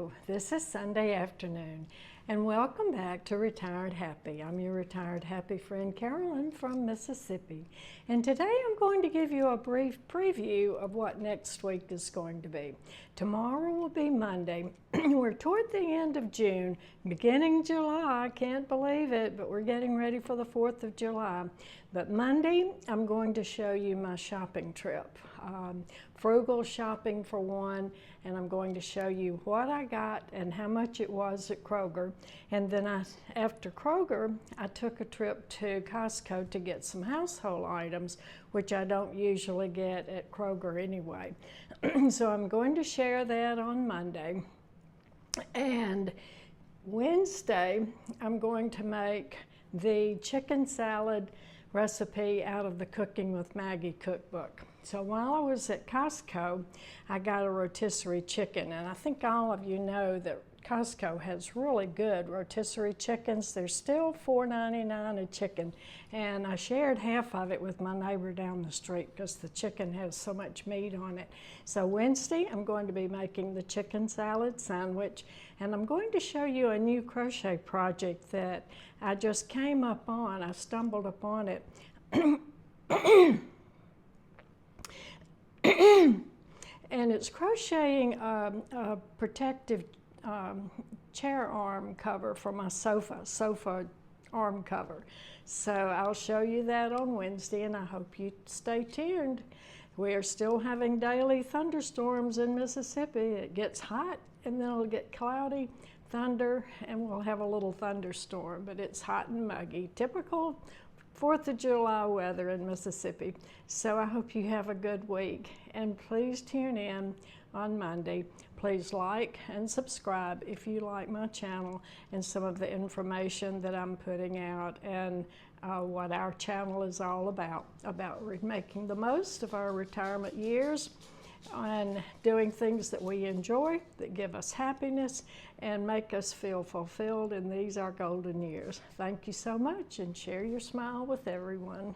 Hello, this is Sunday afternoon, and welcome back to Retired Happy. I'm your Retired Happy friend Carolyn from Mississippi, and today I'm going to give you a brief preview of what next week is going to be. Tomorrow will be Monday. We're toward the end of June, beginning July. I can't believe it, but we're getting ready for the 4th of July. But Monday, I'm going to show you my shopping trip. Frugal Shopping For one, and I'm going to show you what I got and how much it was at Kroger. And then after Kroger, I took a trip to Costco to get some household items, which I don't usually get at Kroger anyway. So I'm going to share that on Monday. And Wednesday, I'm going to make the chicken salad recipe out of the Cooking with Maggie cookbook. So while I was at Costco, I got a rotisserie chicken, and I think all of you know that Costco has really good rotisserie chickens. They're still $4.99 a chicken, and I shared half of it with my neighbor down the street because the chicken has so much meat on it. So Wednesday, I'm going to be making the chicken salad sandwich, and I'm going to show you a new crochet project that I just came up on. I stumbled upon it. And it's crocheting a protective chair arm cover for my sofa arm cover. So I'll show you that on Wednesday, and I hope you stay tuned. We are still having daily thunderstorms in Mississippi. It gets hot and then it'll get cloudy, thunder, and we'll have a little thunderstorm, but it's hot and muggy. Typical 4th of July weather in Mississippi. So I hope you have a good week, and please tune in on Monday. Please like and subscribe if you like my channel and some of the information that I'm putting out, and what our channel is all about making the most of our retirement years and doing things that we enjoy, that give us happiness and make us feel fulfilled in these our golden years. Thank you so much, and share your smile with everyone.